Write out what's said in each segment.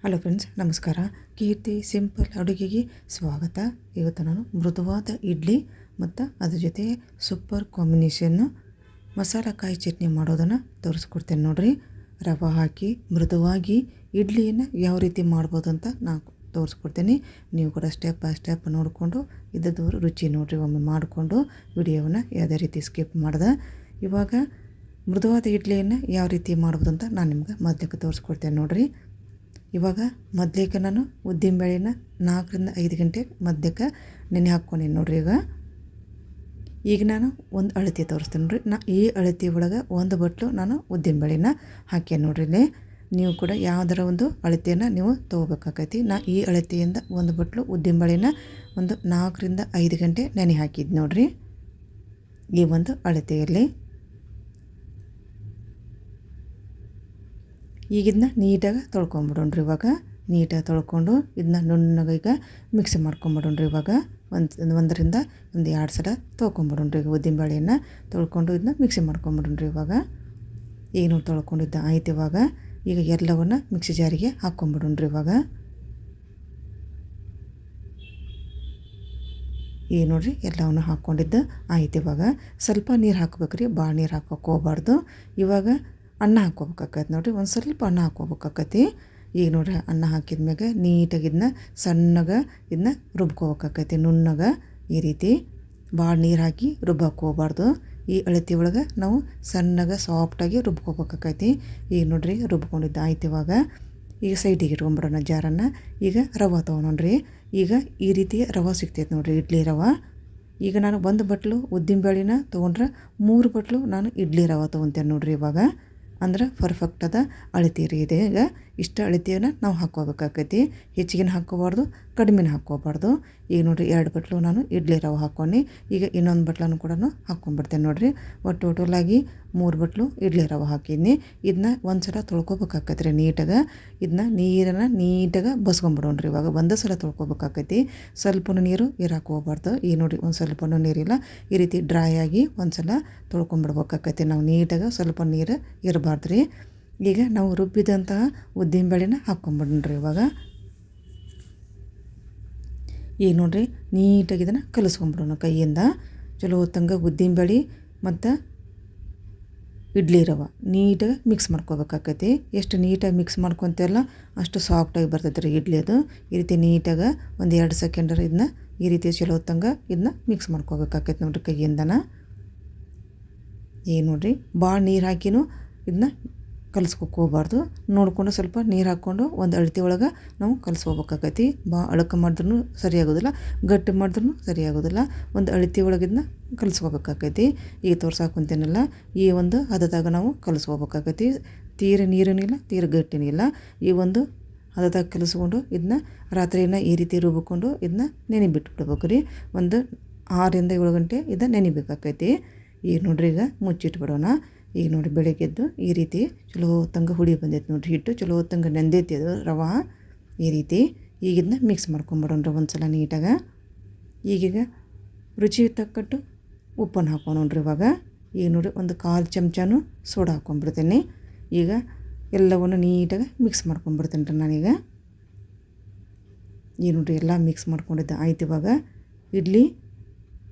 Hello friends, ನಮಸ್ಕಾರ. ಕೀರ್ತಿ simple ಅಡುಗೆಗೆ ಸ್ವಾಗತ. ಇವತ್ತು ನಾನು ಮೃದುವಾದ ಇಡ್ಲಿ ಮತ್ತು ಅದ್ರ ಜೊತೆ ಸೂಪರ್ ಕಾಂಬಿನೇಷನ್ನು ಮಸಾಲಕಾಯಿ ಚಟ್ನಿ ಮಾಡೋದನ್ನು ತೋರಿಸ್ಕೊಡ್ತೇನೆ ನೋಡಿರಿ. ರವೆ ಹಾಕಿ ಮೃದುವಾಗಿ ಇಡ್ಲಿಯನ್ನು ಯಾವ ರೀತಿ ಮಾಡ್ಬೋದು ಅಂತ ನಾನು ತೋರಿಸ್ಕೊಡ್ತೀನಿ. ನೀವು ಕೂಡ ಸ್ಟೆಪ್ ಬೈ ಸ್ಟೆಪ್ ನೋಡಿಕೊಂಡು ಇದ್ದದ್ದು ರುಚಿ ನೋಡಿರಿ. ಒಮ್ಮೆ ಮಾಡಿಕೊಂಡು ವಿಡಿಯೋವನ್ನು ಯಾವುದೇ ರೀತಿ ಸ್ಕಿಪ್ ಮಾಡ್ದೆ. ಇವಾಗ ಮೃದುವಾದ ಇಡ್ಲಿಯನ್ನು ಯಾವ ರೀತಿ ಮಾಡ್ಬೋದು ಅಂತ ನಾನು ನಿಮ್ಗೆ ಮೊದಲಿಗೆ ತೋರಿಸ್ಕೊಡ್ತೇನೆ ನೋಡಿರಿ. ಇವಾಗ ಮೊದಲಿಗೆ ನಾನು ಉದ್ದಿನಬೇಳೆನ 4 ರಿಂದ 5 ಗಂಟೆ ಮಧ್ಯಕ್ಕೆ ನೆನೆ ಹಾಕ್ಕೊಂಡೀನಿ ನೋಡಿರಿ. ಈಗ ನಾನು ಒಂದು ಅಳತೆ ತೋರಿಸ್ತೇನೆ ನೋಡಿರಿ. ಈ ಅಳತೆ ಒಳಗೆ 1 ಬಟ್ಲು ನಾನು ಉದ್ದಿನಬೇಳೆನ ಹಾಕೇನೆ ನೋಡಿರಿ. ಇಲ್ಲಿ ನೀವು ಕೂಡ ಯಾವುದರ ಒಂದು ಅಳತೆಯನ್ನು ನೀವು ತೊಗೋಬೇಕಾಗೈತಿ. ಈ ಅಳತೆಯಿಂದ 1 ಬಟ್ಲು ಉದ್ದಿನಬೇಳೆನ ಒಂದು 4 ರಿಂದ 5 ಗಂಟೆ ನೆನೆ ಹಾಕಿದ್ದು ನೋಡಿರಿ. ಈ ಒಂದು ಅಳತೆಯಲ್ಲಿ ಈಗ ಇದನ್ನ ನೀಟಾಗಿ ತೊಳ್ಕೊಂಬಿಡೋಣ್ರಿ. ಇವಾಗ ನೀಟಾಗಿ ತೊಳ್ಕೊಂಡು ಇದನ್ನ ನುಣ್ಣಗೆ ಈಗ ಮಿಕ್ಸ್ ಮಾಡ್ಕೊಂಬಿಡೋಣ್ರಿ. ಇವಾಗ ಒಂದರಿಂದ 2 ಸಲ ತೊಳ್ಕೊಂಬಿಡೋಣ್ರಿ. ಈಗ ಉದ್ದಿನಬೇಳೆಯನ್ನು ತೊಳ್ಕೊಂಡು ಇದನ್ನ ಮಿಕ್ಸಿ ಮಾಡ್ಕೊಂಬಿಡೋಣ್ರಿ. ಇವಾಗ ಈಗ ನಾವು ತೊಳ್ಕೊಂಡಿದ್ದ ಆಯ್ತು. ಇವಾಗ ಈಗ ಎಲ್ಲವನ್ನು ಮಿಕ್ಸಿ ಜಾರಿಗೆ ಹಾಕ್ಕೊಂಬಿಡೋಣ್ರಿ. ಇವಾಗ ಈಗ ನೋಡಿರಿ ಎಲ್ಲವನ್ನು ಹಾಕ್ಕೊಂಡಿದ್ದು ಆಯ್ತು. ಇವಾಗ ಸ್ವಲ್ಪ ನೀರು ಹಾಕ್ಬೇಕ್ರಿ, ಭಾಳ ನೀರು ಹಾಕೋಕೆ ಹೋಗ್ಬಾರ್ದು. ಇವಾಗ ಅನ್ನ ಹಾಕ್ಕೋಬೇಕಾಕೈತಿ ನೋಡಿರಿ. ಒಂದು ಸ್ವಲ್ಪ ಅನ್ನ ಹಾಕ್ಕೋಬೇಕಾಕೈತಿ. ಈಗ ನೋಡಿರಿ ಅನ್ನ ಹಾಕಿದ ಮ್ಯಾಗ ನೀಟಾಗಿ ಇದನ್ನ ಸಣ್ಣಗೆ ಇದನ್ನ ರುಬ್ಕೋಬೇಕಾಕೈತಿ ನುಣ್ಣಗೆ. ಈ ರೀತಿ ಭಾಳ ನೀರು ಹಾಕಿ ರುಬ್ಬಕ್ಕೆ ಹೋಗ್ಬಾರ್ದು. ಈ ಅಳತೆ ಒಳಗೆ ನಾವು ಸಣ್ಣಗೆ ಸಾಫ್ಟಾಗಿ ರುಬ್ಕೋಬೇಕಾಕೈತಿ. ಈಗ ನೋಡಿರಿ ರುಬ್ಕೊಂಡಿದ್ದು ಆಯ್ತು. ಈಗ ಸೈಡಿಗೆ ಇಟ್ಕೊಂಬಿಡೋಣ ಜಾರನ್ನು. ಈಗ ರವೆ ತೊಗೊಳೋಣ್ರಿ. ಈಗ ಈ ರೀತಿ ರವೆ ಸಿಗ್ತೈತೆ ನೋಡಿರಿ, ಇಡ್ಲಿ ರವೆ. ಈಗ ನಾನು 1 ಬಟ್ಲು ಉದ್ದಿನಬೇಳೆನ ತೊಗೊಂಡ್ರೆ 3 ಬಟ್ಲು ನಾನು ಇಡ್ಲಿ ರವೆ ತೊಗೊತೇನೆ ನೋಡಿರಿ. ಇವಾಗ ಅಂದ್ರೆ ಪರ್ಫೆಕ್ಟಾದ ಅಳತೆ ರೀ ಇದೆ. ಈಗ ಇಷ್ಟ ಅಳತೆಯನ್ನು ನಾವು ಹಾಕ್ಕೋಬೇಕಾಕೈತಿ. ಹೆಚ್ಚಿಗೆ ಹಾಕ್ಕೋಬಾರ್ದು, ಕಡಿಮೆನ ಹಾಕ್ಕೋಬಾರ್ದು. ಈಗ ನೋಡಿರಿ 2 ಬಟ್ಲು ನಾನು ಇಡ್ಲಿ ರವೆ ಹಾಕ್ಕೊಂಡು ಈಗ ಇನ್ನೊಂದು ಬಟ್ಲನ್ನು ಕೂಡ ಹಾಕ್ಕೊಂಡ್ಬಿಡ್ತೇನೆ ನೋಡಿರಿ. ಟೋಟಲಾಗಿ 3 ಬಟ್ಲು ಇಡ್ಲಿ ರವೆ ಹಾಕಿದ್ನಿ. ಇದನ್ನ ಒಂದು ಸಲ ತೊಳ್ಕೊಬೇಕಾಕೈತಿ ರೀ ನೀಟಾಗೆ. ಇದನ್ನ ನೀರನ್ನು ನೀಟಾಗೆ ಬಸ್ಕೊಂಬಿಡೋಣ್ರಿ. ಇವಾಗ ಒಂದೇ ಸಲ ತೊಳ್ಕೊಬೇಕಾಕೈತಿ. ಸ್ವಲ್ಪ ನೀರು ಇರಾಕೆ ಹೋಗ್ಬಾರ್ದು. ಈಗ ನೋಡಿ ಒಂದು ಸ್ವಲ್ಪ ನೀರಿಲ್ಲ, ಈ ರೀತಿ ಡ್ರೈ ಆಗಿ ಒಂದು ಸಲ ತೊಳ್ಕೊಂಬಿಡ್ಬೇಕಾಕೈತಿ ನಾವು ನೀಟಾಗೆ. ಸ್ವಲ್ಪ ನೀರು ಇರಬಾರ್ದು ರೀ. ಈಗ ನಾವು ರುಬ್ಬಿದಂತಹ ಉದ್ದಿನಬೇಳೆನ ಹಾಕ್ಕೊಂಬಿಡೋಣ್ರಿ. ಇವಾಗ ಈಗ ನೋಡಿರಿ ನೀಟಾಗಿ ಇದನ್ನು ಕಲಿಸ್ಕೊಂಬಿಡೋಣ ಕೈಯಿಂದ. ಚಲೋ ಹೊತ್ತಂಗೆ ಉದ್ದಿನಬೇಳೆ ಮತ್ತು ಇಡ್ಲಿ ರವೆ ನೀಟಾಗಿ ಮಿಕ್ಸ್ ಮಾಡ್ಕೋಬೇಕಾಕೈತಿ. ಎಷ್ಟು ನೀಟಾಗಿ ಮಿಕ್ಸ್ ಮಾಡ್ಕೊತೀವಲ್ಲ ಅಷ್ಟು ಸಾಫ್ಟಾಗಿ ಬರ್ತೈತೆ ರೀ ಇಡ್ಲಿ. ಅದು ಈ ರೀತಿ ನೀಟಾಗಿ ಒಂದು 2 ಸೆಕೆಂಡರ ಇದನ್ನ ಈ ರೀತಿ ಚಲೋ ಹೊತ್ತಂಗೆ ಇದನ್ನ ಮಿಕ್ಸ್ ಮಾಡ್ಕೋಬೇಕಾಕೈತಿ ನೋಡಿರಿ ಕೈಯಿಂದನ. ಈಗ ನೋಡಿರಿ ಭಾಳ ನೀರು ಹಾಕಿನೂ ಇದನ್ನ ಕಲಿಸ್ಕೊಕ್ಕೆ ಹೋಗ್ಬಾರ್ದು. ನೋಡಿಕೊಂಡು ಸ್ವಲ್ಪ ನೀರು ಹಾಕ್ಕೊಂಡು ಒಂದು ಅಳತೆ ಒಳಗೆ ನಾವು ಕಲಿಸ್ಕೋಬೇಕಾಕೈತಿ. ಭಾಳ ಅಳಕ ಮಾಡಿದ್ರೂ ಸರಿಯಾಗೋದಿಲ್ಲ, ಗಟ್ಟಿ ಮಾಡಿದ್ರೂ ಸರಿಯಾಗೋದಿಲ್ಲ. ಒಂದು ಅಳತೆ ಒಳಗೆ ಇದನ್ನ ಕಲಿಸ್ಕೋಬೇಕಾಕೈತಿ. ಈಗ ತೋರ್ಸಾಕೆ ಕುಂತೇನಲ್ಲ, ಈ ಒಂದು ಹದದಾಗ ನಾವು ಕಲಿಸ್ಕೋಬೇಕಾಕೈತಿ. ತೀರ ನೀರನಿಲ್ಲ, ತೀರ ಗಟ್ಟಿನಿಲ್ಲ. ಈ ಒಂದು ಹದದಾಗ ಕಲಿಸ್ಕೊಂಡು ಇದನ್ನ ರಾತ್ರಿನ ಈ ರೀತಿ ರುಬ್ಬಿಕೊಂಡು ಇದನ್ನ ನೆನೆ ಬಿಟ್ಬಿಡ್ಬೇಕು ರೀ. ಒಂದು 6 ರಿಂದ 7 ಗಂಟೆ ಇದನ್ನ ನೆನಿಬೇಕಾಕೈತಿ. ಈಗ ನೋಡ್ರಿ ಈಗ ಮುಚ್ಚಿಟ್ಬಿಡೋಣ. ಈಗ ನೋಡಿ ಬೆಳಗ್ಗೆದ್ದು ಈ ರೀತಿ ಚಲೋ ಹೊತ್ತಂಗೆ ಹುಳಿ ಬಂದೈತೆ ನೋಡಿರಿ. ಹಿಟ್ಟು ಚಲೋ ಹೊತ್ತಂಗೆ ನೆಂದೈತಿ ಅದು ರವೆ. ಈ ರೀತಿ ಈಗ ಇದನ್ನ ಮಿಕ್ಸ್ ಮಾಡ್ಕೊಂಬಿಡೋಣ್ರಿ ಒಂದು ಸಲ ನೀಟಾಗೆ. ಈಗೀಗ ರುಚಿ ತಕ್ಕಟ್ಟು ಉಪ್ಪನ್ನು ಹಾಕ್ಕೊಳೋಣ್ರಿ. ಇವಾಗ ಈಗ ನೋಡಿ ಒಂದು 1/4 ಚಮಚನೂ ಸೋಡಾ ಹಾಕ್ಕೊಂಬಿಡ್ತೀನಿ. ಈಗ ಎಲ್ಲವನ್ನು ನೀಟಾಗಿ ಮಿಕ್ಸ್ ಮಾಡ್ಕೊಂಬಿಡ್ತೀನಿ ರೀ ನಾನೀಗ. ಈಗ ನೋಡಿರಿ ಎಲ್ಲ ಮಿಕ್ಸ್ ಮಾಡ್ಕೊಂಡಿದ್ದೆ ಆಯ್ತು. ಇವಾಗ ಇಡ್ಲಿ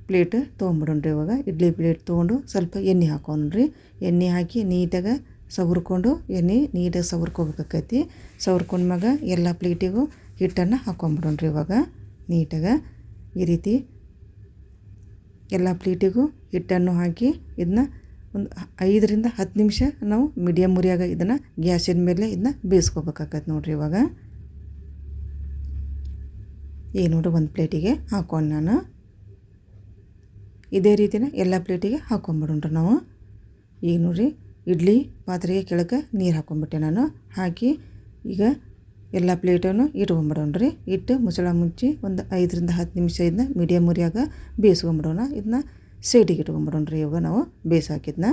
ಪ್ಲೇಟ್ ತೊಗೊಂಬಿಡೋಣ್ರಿ. ಇವಾಗ ಇಡ್ಲಿ ಪ್ಲೇಟ್ ತೊಗೊಂಡು ಸ್ವಲ್ಪ ಎಣ್ಣೆ ಹಾಕೋಣ್ರಿ. ಎಣ್ಣೆ ಹಾಕಿ ನೀಟಾಗಿ ಸವರ್ಕೊಂಡು ಎಣ್ಣೆ ನೀಟಾಗಿ ಸವರ್ಕೋಬೇಕಾಕೈತಿ. ಸವರ್ಕೊಂಡ್ಮ್ಯಾಗ ಎಲ್ಲ ಪ್ಲೇಟಿಗೂ ಹಿಟ್ಟನ್ನು ಹಾಕ್ಕೊಂಬಿಡೋಣ್ರಿ. ಇವಾಗ ನೀಟಾಗಿ ಈ ರೀತಿ ಎಲ್ಲ ಪ್ಲೇಟಿಗೂ ಹಿಟ್ಟನ್ನು ಹಾಕಿ ಇದನ್ನ ಒಂದು 5 ರಿಂದ 10 ನಿಮಿಷ ನಾವು ಮೀಡಿಯಮ್ ಉರಿಯಾಗ ಇದನ್ನು ಗ್ಯಾಸಿನ ಮೇಲೆ ಇದನ್ನ ಬೇಯಿಸ್ಕೋಬೇಕಾಕೈತಿ ನೋಡಿರಿ. ಇವಾಗ ಈಗ ನೋಡಿರಿ ಒಂದು ಪ್ಲೇಟಿಗೆ ಹಾಕ್ಕೊಂಡು ನಾನು ಇದೇ ರೀತಿನ ಎಲ್ಲ ಪ್ಲೇಟಿಗೆ ಹಾಕ್ಕೊಂಬಿಡೋಣ್ರಿ ನಾವು. ಈಗ ನೋಡಿರಿ ಇಡ್ಲಿ ಪಾತ್ರೆಗೆ ಕೆಳಗೆ ನೀರು ಹಾಕ್ಕೊಂಬಿಟ್ಟೆ ನಾನು. ಹಾಕಿ ಈಗ ಎಲ್ಲ ಪ್ಲೇಟನ್ನು ಇಟ್ಕೊಂಬಿಡೋಣ್ರಿ. ಇಟ್ಟು ಮುಚ್ಚಳ ಮುಚ್ಚಿ ಒಂದು 5 ರಿಂದ 10 ನಿಮಿಷ ಇದನ್ನ ಮೀಡಿಯಮ್ ಉರಿಯಾಗ ಬೇಯಿಸ್ಕೊಂಬಿಡೋಣ. ಇದನ್ನ ಸೈಡಿಗೆ ಇಟ್ಕೊಂಬಿಡೋಣ್ರಿ. ಇವಾಗ ನಾವು ಬೇಯಿಸಾಕಿದ್ನ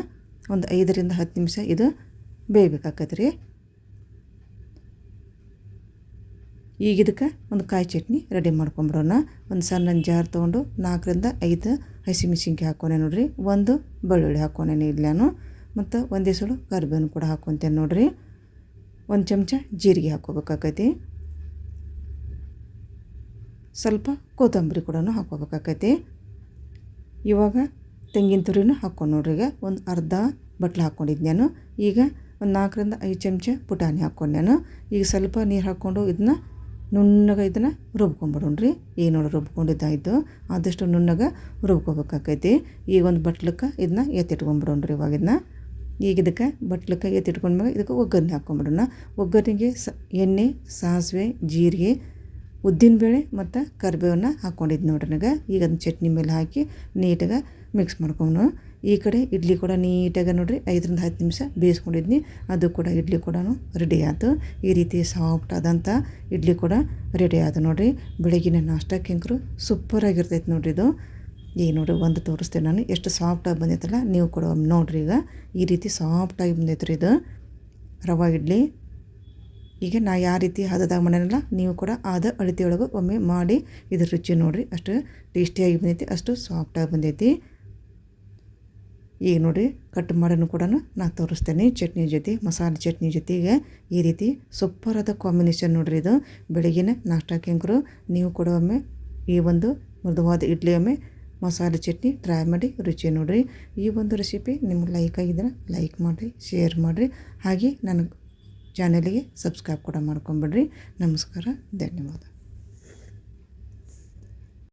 ಒಂದು 5 ರಿಂದ 10 ನಿಮಿಷ ಇದು ಬೇಯಬೇಕಾಕೈತೆ ರೀ. ಈಗ ಇದಕ್ಕೆ ಒಂದು ಕಾಯಿ ಚಟ್ನಿ ರೆಡಿ ಮಾಡ್ಕೊಂಬಿಡೋಣ. ಒಂದು ಸಣ್ಣ ಜಾರ್ ತೊಗೊಂಡು 4 ರಿಂದ 5 ಹಸಿಮೆಣ್ಸಿನ್ಕಾಯಿ ಹಾಕ್ಕೊಂಡೆ ನೋಡಿರಿ. 1 ಬೆಳ್ಳುಳ್ಳಿ ಹಾಕ್ಕೊಂಡೇನೆ ಇಲ್ಲಿ ನಾನು. ಮತ್ತು ಒಂದೇ ಸಲ ಕರಿಬೇವು ಕೂಡ ಹಾಕ್ಕೊತೇನೆ ನೋಡಿರಿ. 1 ಚಮಚ ಜೀರಿಗೆ ಹಾಕ್ಕೋಬೇಕಾಕೈತಿ. ಸ್ವಲ್ಪ ಕೊತ್ತಂಬರಿ ಕೂಡ ಹಾಕ್ಕೋಬೇಕಾಕೈತಿ. ಇವಾಗ ತೆಂಗಿನ ತುರಿನೂ ಹಾಕ್ಕೊಂಡು ನೋಡ್ರಿ. ಈಗ ಒಂದು ಅರ್ಧ ಬಟ್ಲು ಹಾಕ್ಕೊಂಡಿದ್ದು ನಾನು. ಈಗ ಒಂದು 4ರಿಂದ 5 ಚಮಚ ಪುಟಾಣಿ ಹಾಕ್ಕೊಂಡು ನಾನು. ಈಗ ಸ್ವಲ್ಪ ನೀರು ಹಾಕ್ಕೊಂಡು ಇದನ್ನ ನುಣ್ಣಗೆ ಇದನ್ನು ರುಬ್ಕೊಂಬಿಡೋಣ್ರಿ. ಈಗ ನೋಡಿ ರುಬ್ಕೊಂಡಿದ್ದಾಯಿತು. ಆದಷ್ಟು ನುಣ್ಣಗೆ ರುಬ್ಕೋಬೇಕಾಕೈತಿ. ಈಗ ಒಂದು ಬಟ್ಲಕ್ಕೆ ಇದನ್ನ ಎತ್ತಿಟ್ಕೊಂಬಿಡೋಣ್ರಿ. ಇವಾಗ ಇದನ್ನ ಈಗ ಇದಕ್ಕೆ ಬಟ್ಲಕ್ಕೆ ಎತ್ತಿಟ್ಕೊಂಡ್ಮೇಲೆ ಇದಕ್ಕೆ ಒಗ್ಗರಣೆ ಹಾಕ್ಕೊಂಬಿಡೋಣ. ಒಗ್ಗರಣೆಗೆ ಎಣ್ಣೆ, ಸಾಸಿವೆ, ಜೀರಿಗೆ, ಉದ್ದಿನಬೇಳೆ ಮತ್ತು ಕರಿಬೇವನ್ನ ಹಾಕ್ಕೊಂಡಿದ್ದು ನೋಡ್ರಿ. ನನಗೆ ಈಗ ಅದನ್ನ ಚಟ್ನಿ ಮೇಲೆ ಹಾಕಿ ನೀಟಾಗಿ ಮಿಕ್ಸ್ ಮಾಡ್ಕೊಂಡು ಈ ಕಡೆ ಇಡ್ಲಿ ಕೂಡ ನೀಟಾಗಿ ನೋಡಿರಿ 5ರಿಂದ 10 ನಿಮಿಷ ಬೇಯಿಸ್ಕೊಂಡಿದ್ನಿ. ಅದು ಕೂಡ ಇಡ್ಲಿ ಕೂಡ ರೆಡಿ ಆಯ್ತು. ಈ ರೀತಿ ಸಾಫ್ಟ್ ಆದಂಥ ಇಡ್ಲಿ ಕೂಡ ರೆಡಿ ಆಯ್ತು ನೋಡಿರಿ. ಬೆಳಗಿನ ನಾಷ್ಟಕ್ಕೆ ಅಂಕರು ಸೂಪರಾಗಿರ್ತೈತೆ ನೋಡಿರಿ ಇದು. ಈಗ ನೋಡಿರಿ ಒಂದು ತೋರಿಸ್ತೇನೆ ನಾನು, ಎಷ್ಟು ಸಾಫ್ಟಾಗಿ ಬಂದೈತಲ್ಲ. ನೀವು ಕೂಡ ನೋಡಿರಿ. ಈಗ ಈ ರೀತಿ ಸಾಫ್ಟಾಗಿ ಬಂದೈತ್ರಿ ಇದು ರವೆ ಇಡ್ಲಿ. ಈಗ ನಾ ಯಾವ ರೀತಿ ಹದದಾಗ ಮಾಡಲ್ಲ, ನೀವು ಕೂಡ ಆದ ಅಳತೆಯೊಳಗೆ ಒಮ್ಮೆ ಮಾಡಿ ಇದ್ರ ರುಚಿ ನೋಡಿರಿ. ಅಷ್ಟು ಟೇಸ್ಟಿಯಾಗಿ ಬಂದೈತಿ, ಅಷ್ಟು ಸಾಫ್ಟಾಗಿ ಬಂದೈತಿ. ಈಗ ನೋಡಿ ಕಟ್ ಮಾಡೋನು ಕೂಡ ನಾನು ತೋರಿಸ್ತೇನೆ. ಚಟ್ನಿ ಜೊತೆ, ಮಸಾಲೆ ಚಟ್ನಿ ಜೊತೆಗೆ ಈ ರೀತಿ ಸೂಪರಾದ ಕಾಂಬಿನೇಷನ್ ನೋಡಿರಿ ಇದು. ಬೆಳಗಿನ ನಾಷ್ಟಕ್ಕೆ ಅಂಕರು ನೀವು ಕೂಡ ಒಮ್ಮೆ ಈ ಒಂದು ಮೃದುವಾದ ಇಡ್ಲಿ ಒಮ್ಮೆ ಮಸಾಲೆ ಚಟ್ನಿ ಟ್ರೈ ಮಾಡಿ ರುಚಿ ನೋಡಿರಿ. ಈ ಒಂದು ರೆಸಿಪಿ ನಿಮ್ಗೆ ಲೈಕ್ ಆಗಿದ್ರೆ ಲೈಕ್ ಮಾಡಿರಿ, ಶೇರ್ ಮಾಡಿರಿ. ಹಾಗೆ ನನ್ನ ಚಾನಲಿಗೆ ಸಬ್ಸ್ಕ್ರೈಬ್ ಕೂಡ ಮಾಡ್ಕೊಂಬಿಡ್ರಿ. ನಮಸ್ಕಾರ, ಧನ್ಯವಾದ.